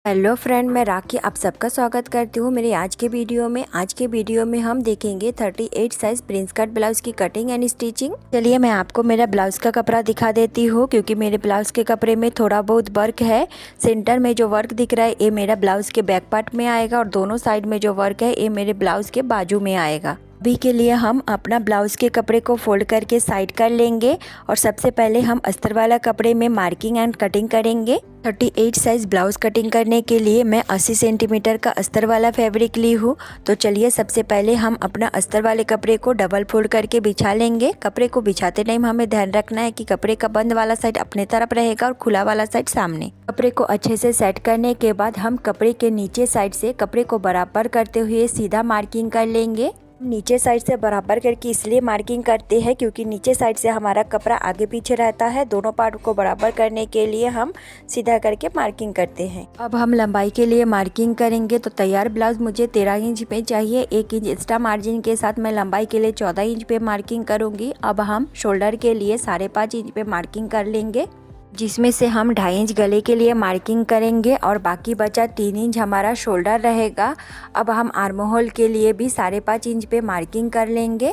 Hello friend, मैं राखी आप सबका स्वागत करती हूँ मेरे आज के वीडियो में। आज के वीडियो में हम देखेंगे 38 साइज प्रिंस कट ब्लाउज की कटिंग एंड स्टिचिंग। चलिए मैं आपको मेरा ब्लाउज का कपड़ा दिखा देती हूँ, क्योंकि मेरे ब्लाउज के कपड़े में थोड़ा बहुत वर्क है। सेंटर में जो वर्क दिख रहा है ये मेरा ब्लाउज के बैक पार्ट में आएगा और दोनों साइड में जो वर्क है ये मेरे ब्लाउज के बाजू में आएगा। अभी के लिए हम अपना ब्लाउज के कपड़े को फोल्ड करके साइड कर लेंगे और सबसे पहले हम अस्तर वाला कपड़े में मार्किंग एंड कटिंग करेंगे। 38 साइज ब्लाउज कटिंग करने के लिए मैं 80 सेंटीमीटर का अस्तर वाला फैब्रिक ली हूँ। तो चलिए सबसे पहले हम अपना अस्तर वाले कपड़े को डबल फोल्ड करके बिछा लेंगे। कपड़े को बिछाते टाइम हमें ध्यान रखना है कि कपड़े का बंद वाला साइड अपने तरफ रहेगा और खुला वाला साइड सामने। कपड़े को अच्छे से सेट करने के बाद हम कपड़े के नीचे साइड से कपड़े को बराबर करते हुए सीधा मार्किंग कर लेंगे। नीचे साइड से बराबर करके इसलिए मार्किंग करते हैं क्योंकि नीचे साइड से हमारा कपड़ा आगे पीछे रहता है। दोनों पार्ट को बराबर करने के लिए हम सीधा करके मार्किंग करते हैं। अब हम लंबाई के लिए मार्किंग करेंगे। तो तैयार ब्लाउज मुझे 13 इंच पे चाहिए। 1 इंच एक्स्ट्रा मार्जिन के साथ मैं लंबाई के लिए 14 इंच पे मार्किंग करूंगी। अब हम शोल्डर के लिए 5.5 इंच पे मार्किंग कर लेंगे, जिसमें से हम 2.5 इंच गले के लिए मार्किंग करेंगे और बाकी बचा 3 इंच हमारा शोल्डर रहेगा। अब हम आर्म होल के लिए भी 5.5 इंच पे मार्किंग कर लेंगे।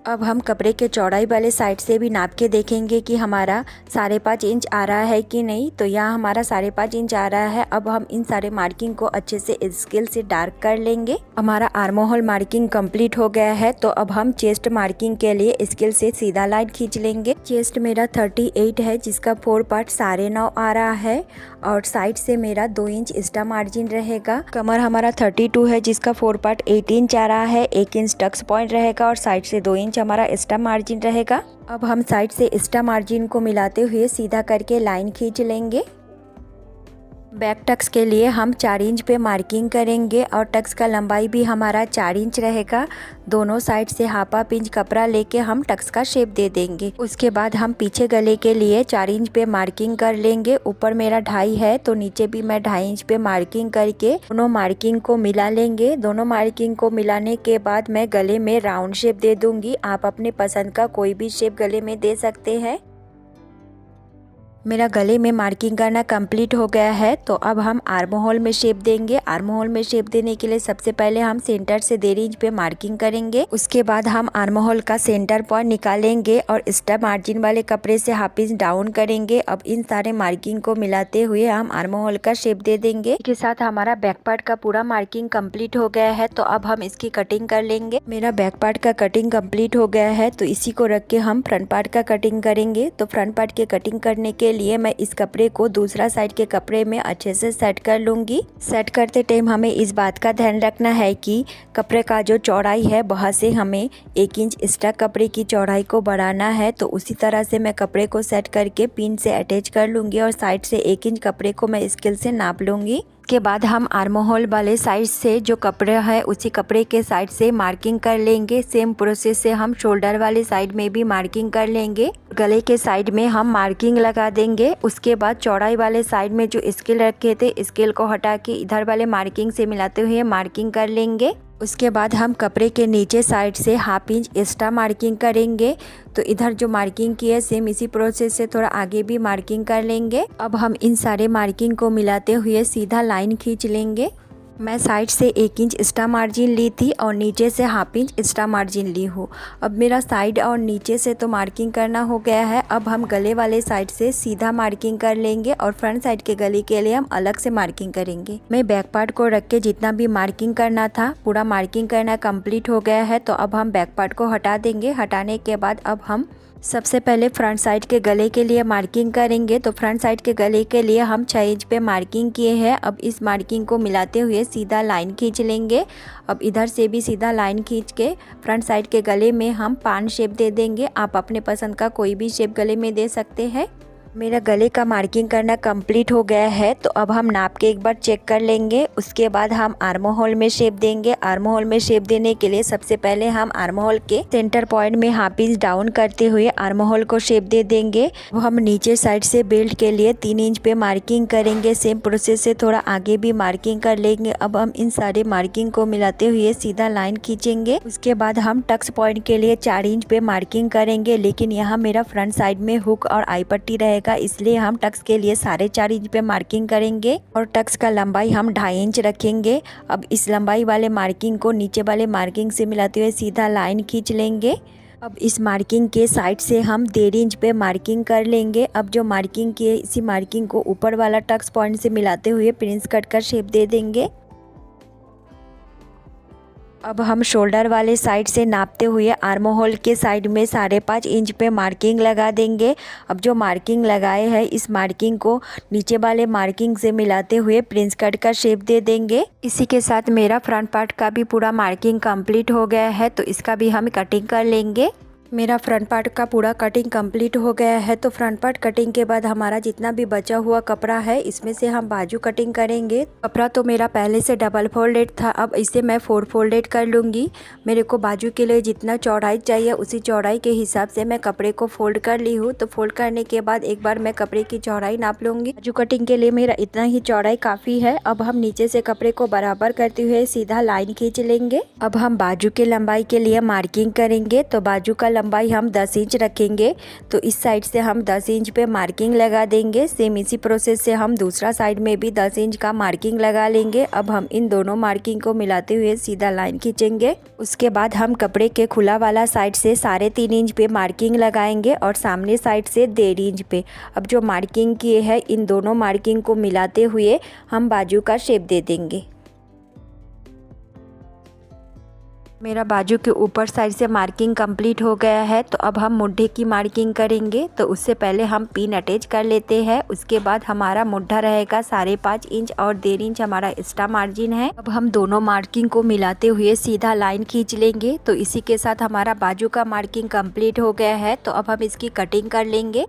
अब हम कपड़े के चौड़ाई वाले साइड से भी नाप के देखेंगे कि हमारा 5.5 इंच आ रहा है कि नहीं। तो यहाँ हमारा 5.5 इंच आ रहा है। अब हम इन सारे मार्किंग को अच्छे से स्केल से डार्क कर लेंगे। हमारा आर्म होल मार्किंग कंप्लीट हो गया है। तो अब हम चेस्ट मार्किंग के लिए स्केल से सीधा लाइन खींच लेंगे। चेस्ट मेरा 38 है, जिसका 4 पार्ट 9.5 आ रहा है और साइड से मेरा 2 इंच एक्स्ट्रा मार्जिन रहेगा। कमर हमारा 32 है, जिसका 4 पार्ट 8 इंच आ रहा है। 1 इंच टक्स पॉइंट रहेगा और साइड से 2 इंच हमारा एक्स्ट्रा मार्जिन रहेगा। अब हम साइड से एक्स्ट्रा मार्जिन को मिलाते हुए सीधा करके लाइन खींच लेंगे। बैक टक्स के लिए हम 4 इंच पे मार्किंग करेंगे और टक्स का लंबाई भी हमारा 4 इंच रहेगा। दोनों साइड से हाफ इंच कपड़ा लेके हम टक्स का शेप दे देंगे। उसके बाद हम पीछे गले के लिए 4 इंच पे मार्किंग कर लेंगे। ऊपर मेरा 2.5 है तो नीचे भी मैं 2.5 इंच पे मार्किंग करके दोनों मार्किंग को मिला लेंगे। दोनों मार्किंग को मिलाने के बाद मैं गले में राउंड शेप दे दूंगी। आप अपने पसंद का कोई भी शेप गले में दे सकते हैं। मेरा गले में मार्किंग करना कंप्लीट हो गया है। तो अब हम आर्म होल में शेप देंगे। आर्म होल में शेप देने के लिए सबसे पहले हम सेंटर से 1.5 इंच पे मार्किंग करेंगे। उसके बाद हम आर्म होल का सेंटर पॉइंट निकालेंगे और एक्स्ट्रा मार्जिन वाले कपड़े से हाफ इंच डाउन करेंगे। अब इन सारे मार्किंग को मिलाते हुए हम आर्म होल का शेप दे देंगे। इसके साथ हमारा बैक पार्ट का पूरा मार्किंग कंप्लीट हो गया है। तो अब हम इसकी कटिंग कर लेंगे। मेरा बैक पार्ट का कटिंग कंप्लीट हो गया है, तो इसी को रख के हम फ्रंट पार्ट का कटिंग करेंगे। तो फ्रंट पार्ट के कटिंग करने के लिए मैं इस कपड़े को दूसरा साइड के कपड़े में अच्छे से सेट कर लूंगी। सेट करते टाइम हमें इस बात का ध्यान रखना है कि कपड़े का जो चौड़ाई है वहाँ से हमें 1 इंच एक्स्ट्रा कपड़े की चौड़ाई को बढ़ाना है। तो उसी तरह से मैं कपड़े को सेट करके पिन से अटैच कर लूंगी और साइड से 1 इंच कपड़े को मैं स्केल से नाप लूंगी। के बाद हम आर्म होल वाले साइड से जो कपड़ा है उसी कपड़े के साइड से मार्किंग कर लेंगे। सेम प्रोसेस से हम शोल्डर वाले साइड में भी मार्किंग कर लेंगे। गले के साइड में हम मार्किंग लगा देंगे। उसके बाद चौड़ाई वाले साइड में जो स्केल रखे थे स्केल को हटा के इधर वाले मार्किंग से मिलाते हुए मार्किंग कर लेंगे। उसके बाद हम कपड़े के नीचे साइड से हाफ इंच एक्स्ट्रा मार्किंग करेंगे। तो इधर जो मार्किंग की है सेम इसी प्रोसेस से थोड़ा आगे भी मार्किंग कर लेंगे। अब हम इन सारे मार्किंग को मिलाते हुए सीधा लाइन खींच लेंगे। मैं साइड से 1 इंच एक्स्ट्रा मार्जिन ली थी और नीचे से हाफ इंच एक्स्ट्रा मार्जिन ली हूँ। अब मेरा साइड और नीचे से तो मार्किंग करना हो गया है। अब हम गले वाले साइड से सीधा मार्किंग कर लेंगे और फ्रंट साइड के गले के लिए हम अलग से मार्किंग करेंगे। मैं बैक पार्ट को रख के जितना भी मार्किंग करना था पूरा मार्किंग करना कंप्लीट हो गया है। तो अब हम बैक पार्ट को हटा देंगे। हटाने के बाद अब हम सबसे पहले फ्रंट साइड के गले के लिए मार्किंग करेंगे। तो फ्रंट साइड के गले के लिए हम 6 इंच पे मार्किंग किए हैं। अब इस मार्किंग को मिलाते हुए सीधा लाइन खींच लेंगे। अब इधर से भी सीधा लाइन खींच के फ्रंट साइड के गले में हम पान शेप दे देंगे। आप अपने पसंद का कोई भी शेप गले में दे सकते हैं। मेरा गले का मार्किंग करना कंप्लीट हो गया है। तो अब हम नाप के एक बार चेक कर लेंगे। उसके बाद हम आर्म होल में शेप देंगे। आर्म होल में शेप देने के लिए सबसे पहले हम आर्म होल के सेंटर पॉइंट में हाफ इंच डाउन करते हुए आर्म होल को शेप दे देंगे। अब हम नीचे साइड से बेल्ट के लिए 3 इंच पे मार्किंग करेंगे। सेम प्रोसेस से थोड़ा आगे भी मार्किंग कर लेंगे। अब हम इन सारे मार्किंग को मिलाते हुए सीधा लाइन खींचेंगे। उसके बाद हम टक्स पॉइंट के लिए 4 इंच पे मार्किंग करेंगे, लेकिन यहाँ मेरा फ्रंट साइड में हुक और आई पट्टी रहेगा। रहेगा, इसलिए हम टक्स के लिए 4.5 इंच पे मार्किंग करेंगे और टक्स का लंबाई हम 2.5 इंच रखेंगे। अब इस लंबाई वाले मार्किंग को नीचे वाले मार्किंग से मिलाते हुए सीधा लाइन खींच लेंगे। अब इस मार्किंग के साइड से हम 1.5 इंच पे मार्किंग कर लेंगे। अब जो मार्किंग की है इसी मार्किंग को ऊपर वाला टक्स पॉइंट से मिलाते हुए प्रिंस कट का शेप दे देंगे। अब हम शोल्डर वाले साइड से नापते हुए आर्म होल के साइड में 5.5 इंच पे मार्किंग लगा देंगे। अब जो मार्किंग लगाए हैं इस मार्किंग को नीचे वाले मार्किंग से मिलाते हुए प्रिंस कट का शेप दे देंगे। इसी के साथ मेरा फ्रंट पार्ट का भी पूरा मार्किंग कंप्लीट हो गया है, तो इसका भी हम कटिंग कर लेंगे। मेरा फ्रंट पार्ट का पूरा कटिंग कंप्लीट हो गया है, तो फ्रंट पार्ट कटिंग के बाद हमारा जितना भी बचा हुआ कपड़ा है इसमें से हम बाजू कटिंग करेंगे। कपड़ा तो मेरा पहले से डबल फोल्डेड था, अब इसे मैं 4 फोल्डेड कर लूँगी। मेरे को बाजू के लिए जितना चौड़ाई चाहिए उसी चौड़ाई के हिसाब से मैं कपड़े को फोल्ड कर ली हूँ। तो फोल्ड करने के बाद एक बार मैं कपड़े की चौड़ाई नाप लूँगी। बाजू कटिंग के लिए मेरा इतना ही चौड़ाई काफ़ी है। अब हम नीचे से कपड़े को बराबर करते हुए सीधा लाइन खींच लेंगे। अब हम बाजू के लंबाई के लिए मार्किंग करेंगे, तो बाजू का लंबाई हम 10 इंच रखेंगे। तो इस साइड से हम 10 इंच पे मार्किंग लगा देंगे। सेम इसी प्रोसेस से हम दूसरा साइड में भी 10 इंच का मार्किंग लगा लेंगे। अब हम इन दोनों मार्किंग को मिलाते हुए सीधा लाइन खींचेंगे। उसके बाद हम कपड़े के खुला वाला साइड से 3.5 इंच पे मार्किंग लगाएंगे और सामने साइड से 1.5 इंच पे। अब जो मार्किंग किए हैं इन दोनों मार्किंग को मिलाते हुए हम बाजू का शेप दे देंगे। मेरा बाजू के ऊपर साइड से मार्किंग कंप्लीट हो गया है, तो अब हम मुड्ढे की मार्किंग करेंगे। तो उससे पहले हम पिन अटैच कर लेते हैं। उसके बाद हमारा मुड्ढा रहेगा 5.5 इंच और 1.5 इंच हमारा एक्स्ट्रा मार्जिन है। अब हम दोनों मार्किंग को मिलाते हुए सीधा लाइन खींच लेंगे। तो इसी के साथ हमारा बाजू का मार्किंग कंप्लीट हो गया है, तो अब हम इसकी कटिंग कर लेंगे।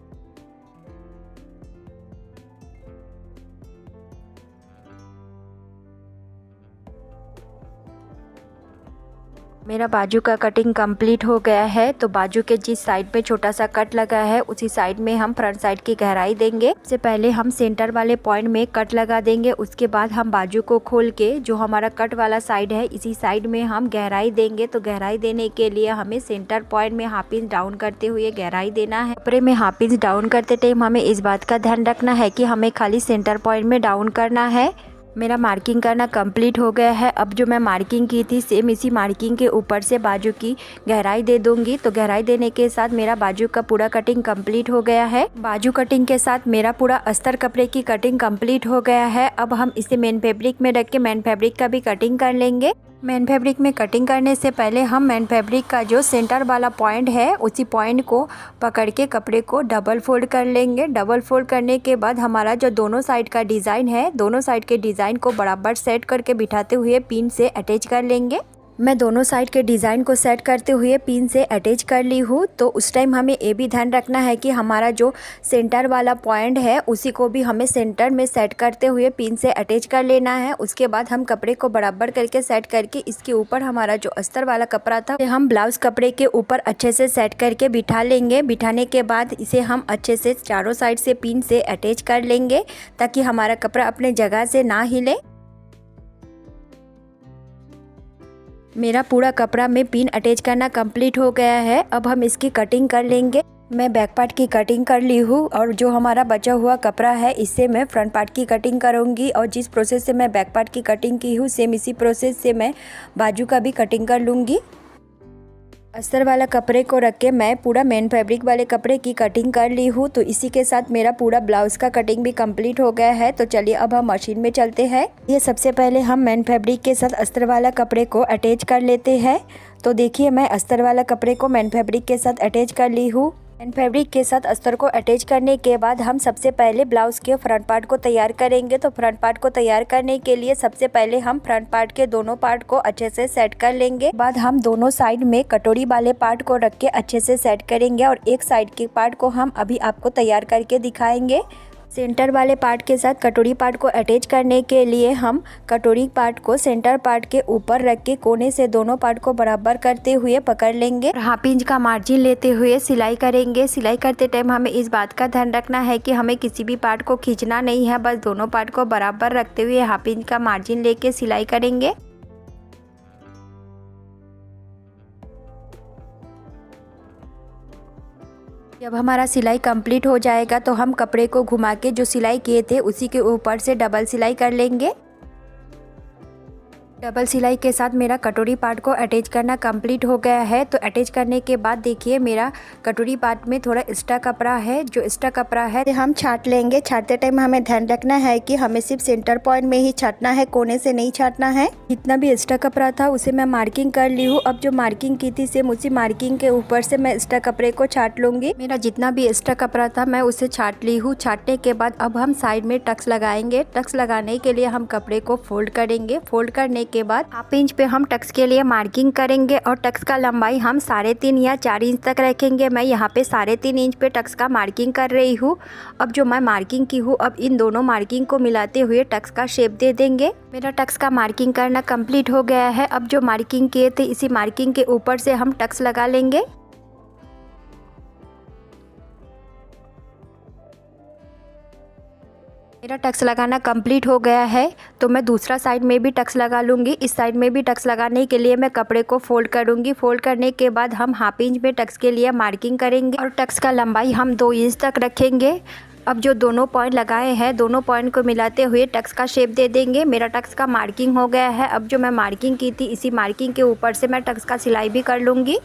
मेरा बाजू का कटिंग कंप्लीट हो गया है, तो बाजू के जिस साइड पे छोटा सा कट लगा है उसी साइड में हम फ्रंट साइड की गहराई देंगे। सबसे पहले हम सेंटर वाले पॉइंट में कट लगा देंगे। उसके बाद हम बाजू को खोल के जो हमारा कट वाला साइड है इसी साइड में हम गहराई देंगे। तो गहराई देने के लिए हमें सेंटर पॉइंट में हाफ इंच डाउन करते हुए गहराई देना है। कपड़े में हाफ इंच डाउन करते टाइम हमें इस बात का ध्यान रखना है कि हमें खाली सेंटर पॉइंट में डाउन करना है। मेरा मार्किंग करना कंप्लीट हो गया है। अब जो मैं मार्किंग की थी सेम इसी मार्किंग के ऊपर से बाजू की गहराई दे दूंगी। तो गहराई देने के साथ मेरा बाजू का पूरा कटिंग कंप्लीट हो गया है। बाजू कटिंग के साथ मेरा पूरा अस्तर कपड़े की कटिंग कंप्लीट हो गया है। अब हम इसे मेन फैब्रिक में रख के मेन फैब्रिक का भी कटिंग कर लेंगे। मेन फैब्रिक में कटिंग करने से पहले हम मेन फैब्रिक का जो सेंटर वाला पॉइंट है उसी पॉइंट को पकड़ के कपड़े को डबल फोल्ड कर लेंगे। डबल फोल्ड करने के बाद हमारा जो दोनों साइड का डिज़ाइन है दोनों साइड के डिज़ाइन को बराबर सेट करके बिठाते हुए पिन से अटैच कर लेंगे। मैं दोनों साइड के डिज़ाइन को सेट करते हुए पिन से अटैच कर ली हूँ। तो उस टाइम हमें ये भी ध्यान रखना है कि हमारा जो सेंटर वाला पॉइंट है उसी को भी हमें सेंटर में सेट करते हुए पिन से अटैच कर लेना है। उसके बाद हम कपड़े को बराबर करके सेट करके इसके ऊपर हमारा जो अस्तर वाला कपड़ा था हम ब्लाउज कपड़े के ऊपर अच्छे से सेट करके बिठा लेंगे। बिठाने के बाद इसे हम अच्छे से चारों साइड से पिन से अटैच कर लेंगे ताकि हमारा कपड़ा अपने जगह से ना हिले। मेरा पूरा कपड़ा में पिन अटैच करना कंप्लीट हो गया है। अब हम इसकी कटिंग कर लेंगे। मैं बैक पार्ट की कटिंग कर ली हूँ और जो हमारा बचा हुआ कपड़ा है इससे मैं फ्रंट पार्ट की कटिंग करूँगी। और जिस प्रोसेस से मैं बैक पार्ट की कटिंग की हूँ सेम इसी प्रोसेस से मैं बाजू का भी कटिंग कर लूँगी। अस्तर वाला कपड़े को रख के मैं पूरा मेन फैब्रिक वाले कपड़े की कटिंग कर ली हूँ। तो इसी के साथ मेरा पूरा ब्लाउज का कटिंग भी कंप्लीट हो गया है। तो चलिए अब हम मशीन में चलते हैं। ये सबसे पहले हम मेन फैब्रिक के साथ अस्तर वाला कपड़े को अटैच कर लेते हैं। तो देखिए मैं अस्तर वाला कपड़े को मेन फैब्रिक के साथ अटैच कर ली हूँ। मेन फैब्रिक के साथ अस्तर को अटैच करने के बाद हम सबसे पहले ब्लाउज के फ्रंट पार्ट को तैयार करेंगे। तो फ्रंट पार्ट को तैयार करने के लिए सबसे पहले हम फ्रंट पार्ट के दोनों पार्ट को अच्छे से सेट कर लेंगे। बाद हम दोनों साइड में कटोरी वाले पार्ट को रख के अच्छे से सेट करेंगे और एक साइड के पार्ट को हम अभी आपको तैयार करके दिखाएंगे। सेंटर वाले पार्ट के साथ कटोरी पार्ट को अटैच करने के लिए हम कटोरी पार्ट को सेंटर पार्ट के ऊपर रख के कोने से दोनों पार्ट को बराबर करते हुए पकड़ लेंगे। हाफ इंच का मार्जिन लेते हुए सिलाई करेंगे। सिलाई करते टाइम हमें इस बात का ध्यान रखना है कि हमें किसी भी पार्ट को खींचना नहीं है, बस दोनों पार्ट को बराबर रखते हुए हाफ इंच का मार्जिन लेके सिलाई करेंगे। जब हमारा सिलाई कंप्लीट हो जाएगा तो हम कपड़े को घुमा के जो सिलाई किए थे उसी के ऊपर से डबल सिलाई कर लेंगे। डबल सिलाई के साथ मेरा कटोरी पार्ट को अटैच करना कंप्लीट हो गया है। तो अटैच करने के बाद देखिए मेरा कटोरी पार्ट में थोड़ा एक्स्ट्रा कपड़ा है, जो एक्स्ट्रा कपड़ा है हम छाट लेंगे। छाटते टाइम हमें ध्यान रखना है कि हमें सिर्फ सेंटर पॉइंट में ही छाटना है, कोने से नहीं छाटना है। जितना भी एक्स्ट्रा कपड़ा था उसे मैं मार्किंग कर ली हूँ। अब जो मार्किंग की थी सेम उसी मार्किंग के ऊपर से मैं एक्स्ट्रा कपड़े को छाट लूंगी। मेरा जितना भी एक्स्ट्रा कपड़ा था मैं उसे छाट ली हूँ। छाटने के बाद अब हम साइड में टक्स लगाएंगे। टक्स लगाने के लिए हम कपड़े को फोल्ड करेंगे। फोल्ड करने के बाद हाफ इंच पे हम टक्स के लिए मार्किंग करेंगे और टक्स का लंबाई हम 3.5 या 4 इंच तक रखेंगे। मैं यहाँ पे 3.5 इंच पे टक्स का मार्किंग कर रही हूँ। अब जो मैं मार्किंग की हूँ अब इन दोनों मार्किंग को मिलाते हुए टक्स का शेप दे देंगे। मेरा टक्स का मार्किंग करना कंप्लीट हो गया है। अब जो मार्किंग किए थे इसी मार्किंग के ऊपर से हम टक्स लगा लेंगे। मेरा टक्स लगाना कंप्लीट हो गया है तो मैं दूसरा साइड में भी टक्स लगा लूँगी। इस साइड में भी टक्स लगाने के लिए मैं कपड़े को फोल्ड करूँगी। फोल्ड करने के बाद हम हाफ इंच में टक्स के लिए मार्किंग करेंगे और टक्स का लंबाई हम 2 इंच तक रखेंगे। अब जो दोनों पॉइंट लगाए हैं दोनों पॉइंट को मिलाते हुए टक्स का शेप दे देंगे। मेरा टक्स का मार्किंग हो गया है। अब जो मैं मार्किंग की थी इसी मार्किंग के ऊपर से मैं टक्स का सिलाई भी कर लूँगी।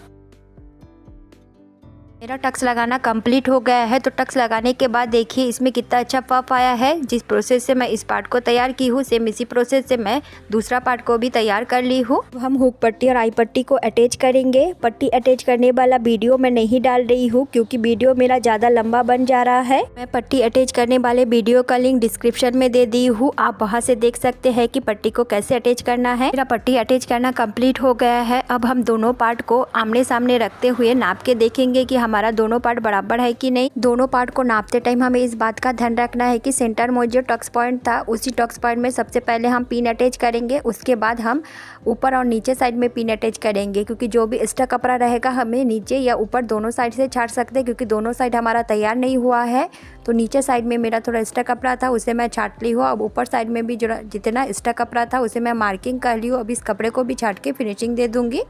मेरा टक्स लगाना कंप्लीट हो गया है। तो टक्स लगाने के बाद देखिए इसमें कितना अच्छा पफ आया है। जिस प्रोसेस से मैं इस पार्ट को तैयार की हूँ सेम इसी प्रोसेस से मैं दूसरा पार्ट को भी तैयार कर ली हूँ। हम हुक पट्टी और आई पट्टी को अटैच करेंगे। पट्टी अटैच करने वाला वीडियो मैं नहीं डाल रही हूँ क्योंकि वीडियो मेरा ज़्यादा लंबा बन जा रहा है। मैं पट्टी अटैच करने वाले वीडियो का लिंक डिस्क्रिप्शन में दे दी हूँ, आप वहाँ से देख सकते हैं कि पट्टी को कैसे अटैच करना है। मेरा पट्टी अटैच करना कंप्लीट हो गया है। अब हम दोनों पार्ट को आमने सामने रखते हुए नाप के देखेंगे कि हमारा दोनों पार्ट बराबर है कि नहीं। दोनों पार्ट को नापते टाइम हमें इस बात का ध्यान रखना है कि सेंटर में जो टक्स पॉइंट था उसी टक्स पॉइंट में सबसे पहले हम पिन अटैच करेंगे। उसके बाद हम ऊपर और नीचे साइड में पिन अटैच करेंगे क्योंकि जो भी एक्स्ट्रा कपड़ा रहेगा हमें नीचे या ऊपर दोनों साइड से छाट सकते हैं क्योंकि दोनों साइड हमारा तैयार नहीं हुआ है। तो नीचे साइड में मेरा थोड़ा एक्स्ट्रा कपड़ा था उसे मैं छाट ली हूँ। अब ऊपर साइड में भी जो जितना एक्स्ट्रा कपड़ा था उसे मैं मार्किंग कर ली हूँ। अब इस कपड़े को भी छाट के फिनिशिंग दे दूंगी।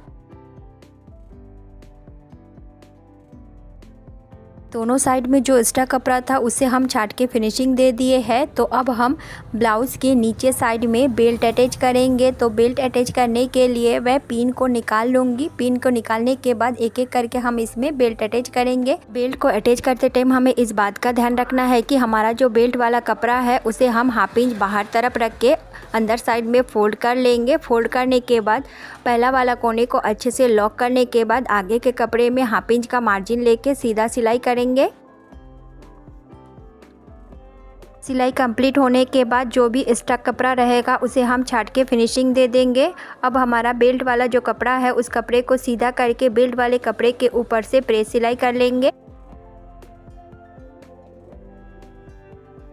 दोनों साइड में जो एक्स्ट्रा कपड़ा था उसे हम छाट के फिनिशिंग दे दिए है। तो अब हम ब्लाउज़ के नीचे साइड में बेल्ट अटैच करेंगे। तो बेल्ट अटैच करने के लिए मैं पिन को निकाल लूँगी। पिन को निकालने के बाद एक एक करके हम इसमें बेल्ट अटैच करेंगे। बेल्ट को अटैच करते टाइम हमें इस बात का ध्यान रखना है कि हमारा जो बेल्ट वाला कपड़ा है उसे हम हाफ इंच बाहर तरफ रख के अंदर साइड में फोल्ड कर लेंगे। फोल्ड करने के बाद पहला वाला कोने को अच्छे से लॉक करने के बाद आगे के कपड़े में हाफ इंच का मार्जिन लेके सीधा सिलाई करेंगे। सिलाई कंप्लीट होने के बाद जो भी एक्स्ट्रा कपड़ा रहेगा उसे हम छाट के फिनिशिंग दे देंगे। अब हमारा बेल्ट वाला जो कपड़ा है उस कपड़े को सीधा करके बेल्ट वाले कपड़े के ऊपर से प्रेस सिलाई कर लेंगे।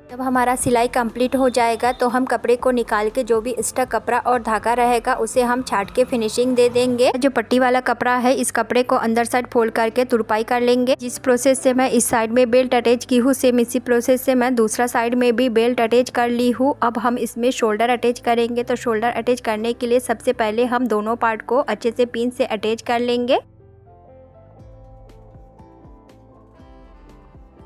जब हमारा सिलाई कंप्लीट हो जाएगा तो हम कपड़े को निकाल के जो भी एक्स्ट्रा कपड़ा और धागा रहेगा उसे हम छाट के फिनिशिंग दे देंगे। जो पट्टी वाला कपड़ा है इस कपड़े को अंदर साइड फोल्ड करके तुरपाई कर लेंगे। जिस प्रोसेस से मैं इस साइड में बेल्ट अटैच की हूँ सेम इसी प्रोसेस से मैं दूसरा साइड में भी बेल्ट अटैच कर ली हूँ। अब हम इसमें शोल्डर अटैच करेंगे। तो शोल्डर अटैच करने के लिए सबसे पहले हम दोनों पार्ट को अच्छे से पिन से अटैच कर लेंगे।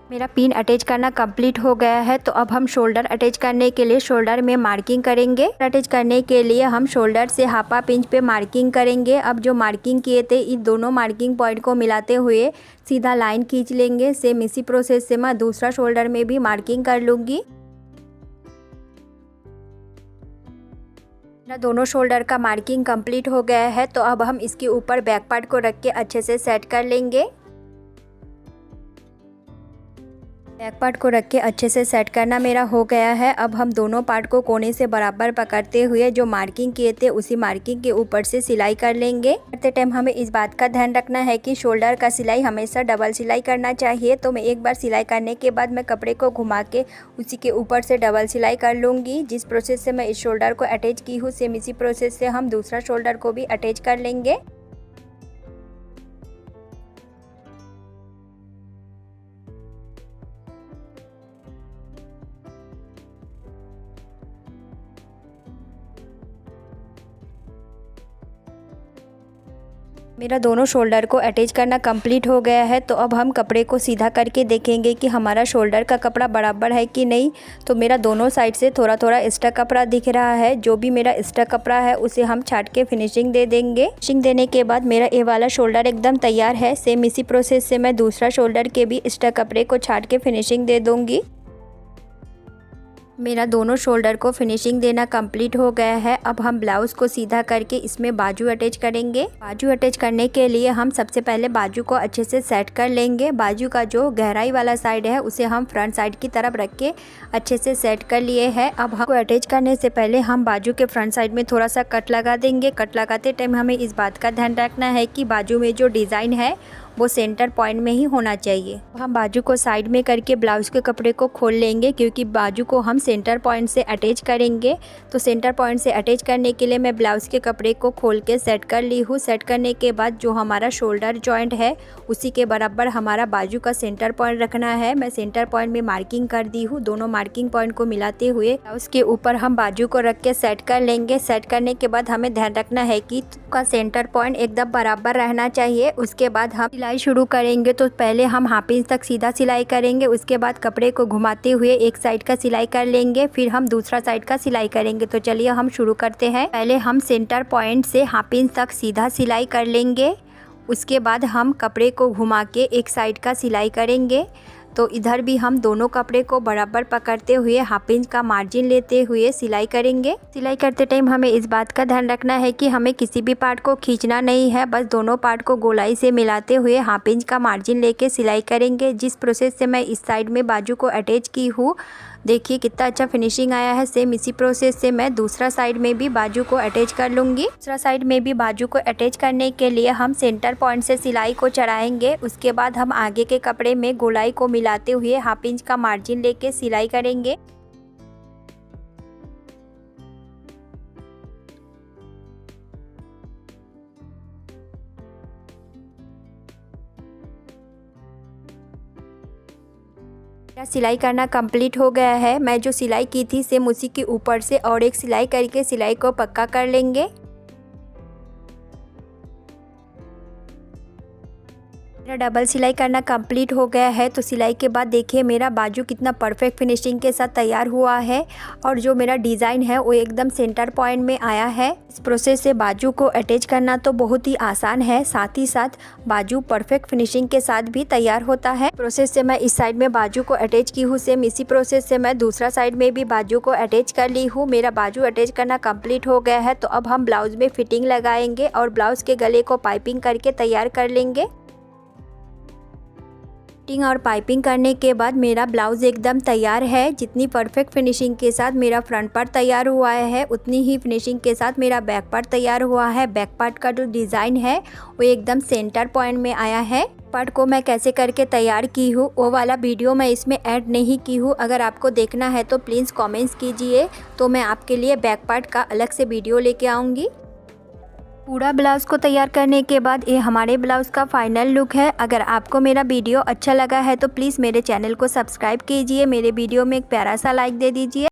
मेरा पिन अटैच करना कंप्लीट हो गया है। तो अब हम शोल्डर अटैच करने के लिए शोल्डर में मार्किंग करेंगे। अटैच करने के लिए हम शोल्डर से हाफ इंच पे मार्किंग करेंगे। अब जो मार्किंग किए थे इन दोनों मार्किंग पॉइंट को मिलाते हुए सीधा लाइन खींच लेंगे। सेम इसी प्रोसेस से मैं दूसरा शोल्डर में भी मार्किंग कर लूँगी। मेरा दोनों शोल्डर का मार्किंग कंप्लीट हो गया है। तो अब हम इसके ऊपर बैक पार्ट को रख के अच्छे से सेट कर लेंगे। बैक पार्ट को रख के अच्छे से सेट करना मेरा हो गया है। अब हम दोनों पार्ट को कोने से बराबर पकड़ते हुए जो मार्किंग किए थे उसी मार्किंग के ऊपर से सिलाई कर लेंगे। करते टाइम हमें इस बात का ध्यान रखना है कि शोल्डर का सिलाई हमेशा डबल सिलाई करना चाहिए। तो मैं एक बार सिलाई करने के बाद मैं कपड़े को घुमा के उसी के ऊपर से डबल सिलाई कर लूँगी। जिस प्रोसेस से मैं इस शोल्डर को अटैच की हूँ सेम इसी प्रोसेस से हम दूसरा शोल्डर को भी अटैच कर लेंगे। मेरा दोनों शोल्डर को अटैच करना कंप्लीट हो गया है। तो अब हम कपड़े को सीधा करके देखेंगे कि हमारा शोल्डर का कपड़ा बराबर है कि नहीं। तो मेरा दोनों साइड से थोड़ा थोड़ा एक्स्ट्रा कपड़ा दिख रहा है। जो भी मेरा एक्स्ट्रा कपड़ा है उसे हम छाट के फिनिशिंग दे देंगे। फिनिशिंग देने के बाद मेरा ये वाला शोल्डर एकदम तैयार है। सेम इसी प्रोसेस से मैं दूसरा शोल्डर के भी एक्स्ट्रा कपड़े को छाट के फिनिशिंग दे दूँगी। मेरा दोनों शोल्डर को फिनिशिंग देना कंप्लीट हो गया है। अब हम ब्लाउज़ को सीधा करके इसमें बाजू अटैच करेंगे। बाजू अटैच करने के लिए हम सबसे पहले बाजू को अच्छे से सेट कर लेंगे। बाजू का जो गहराई वाला साइड है उसे हम फ्रंट साइड की तरफ रख के अच्छे से सेट कर लिए हैं। अब हमको अटैच करने से पहले हम बाजू के फ्रंट साइड में थोड़ा सा कट लगा देंगे। कट लगाते टाइम हमें इस बात का ध्यान रखना है कि बाजू में जो डिज़ाइन है वो सेंटर पॉइंट में ही होना चाहिए। हम बाजू को साइड में करके ब्लाउज़ के कपड़े को खोल लेंगे, क्योंकि बाजू को हम सेंटर पॉइंट से अटैच करेंगे। तो सेंटर पॉइंट से अटैच करने के लिए मैं ब्लाउज़ के कपड़े को खोल के सेट कर ली हूँ। सेट करने के बाद जो हमारा शोल्डर जॉइंट है उसी के बराबर हमारा बाजू का सेंटर पॉइंट रखना है। मैं सेंटर पॉइंट में मार्किंग कर दी हूँ। दोनों मार्किंग पॉइंट को मिलाते हुए ब्लाउज़ के ऊपर हम बाजू को रख के सेट कर लेंगे। सेट करने के बाद हमें ध्यान रखना है कि उसका सेंटर पॉइंट एकदम बराबर रहना चाहिए। उसके बाद हम सिलाई शुरू करेंगे। तो पहले हम हाफ इंच तक सीधा सिलाई करेंगे। उसके बाद कपड़े को घुमाते हुए एक साइड का सिलाई कर लेंगे, फिर हम दूसरा साइड का सिलाई करेंगे। तो चलिए हम शुरू करते हैं। पहले हम सेंटर पॉइंट से हाफ इंच तक सीधा सिलाई कर लेंगे। उसके बाद हम कपड़े को घुमा के एक साइड का सिलाई करेंगे। तो इधर भी हम दोनों कपड़े को बराबर पकड़ते हुए हाफ इंच का मार्जिन लेते हुए सिलाई करेंगे। सिलाई करते टाइम हमें इस बात का ध्यान रखना है कि हमें किसी भी पार्ट को खींचना नहीं है। बस दोनों पार्ट को गोलाई से मिलाते हुए हाफ इंच का मार्जिन लेके सिलाई करेंगे। जिस प्रोसेस से मैं इस साइड में बाजू को अटैच की हूँ, देखिए कितना अच्छा फिनिशिंग आया है। सेम इसी प्रोसेस से मैं दूसरा साइड में भी बाजू को अटैच कर लूँगी। दूसरा साइड में भी बाजू को अटैच करने के लिए हम सेंटर पॉइंट से सिलाई को चढ़ाएंगे। उसके बाद हम आगे के कपड़े में गोलाई को मिलाते हुए हाफ इंच का मार्जिन लेके सिलाई करेंगे। सिलाई करना कंप्लीट हो गया है। मैं जो सिलाई की थी सेम उसी के ऊपर से और एक सिलाई करके सिलाई को पक्का कर लेंगे। मेरा डबल सिलाई करना कंप्लीट हो गया है। तो सिलाई के बाद देखिए मेरा बाजू कितना परफेक्ट फिनिशिंग के साथ तैयार हुआ है और जो मेरा डिज़ाइन है वो एकदम सेंटर पॉइंट में आया है। इस प्रोसेस से बाजू को अटैच करना तो बहुत ही आसान है, साथ ही साथ बाजू परफेक्ट फिनिशिंग के साथ भी तैयार होता है। प्रोसेस से मैं इस साइड में बाजू को अटैच की हूँ। सेम इसी प्रोसेस से मैं दूसरा साइड में भी बाजू को अटैच कर ली हूँ। मेरा बाजू अटैच करना कंप्लीट हो गया है। तो अब हम ब्लाउज में फिटिंग लगाएंगे और ब्लाउज के गले को पाइपिंग करके तैयार कर लेंगे। फिटिंग और पाइपिंग करने के बाद मेरा ब्लाउज़ एकदम तैयार है। जितनी परफेक्ट फिनिशिंग के साथ मेरा फ्रंट पार्ट तैयार हुआ है उतनी ही फिनिशिंग के साथ मेरा बैक पार्ट तैयार हुआ है। बैक पार्ट का जो डिज़ाइन है वो एकदम सेंटर पॉइंट में आया है। पार्ट को मैं कैसे करके तैयार की हूँ वो वाला वीडियो मैं इसमें ऐड नहीं की हूँ। अगर आपको देखना है तो प्लीज़ कमेंट्स कीजिए, तो मैं आपके लिए बैक पार्ट का अलग से वीडियो लेके आऊँगी। पूरा ब्लाउज़ को तैयार करने के बाद ये हमारे ब्लाउज़ का फाइनल लुक है। अगर आपको मेरा वीडियो अच्छा लगा है तो प्लीज़ मेरे चैनल को सब्सक्राइब कीजिए। मेरे वीडियो में एक प्यारा सा लाइक दे दीजिए।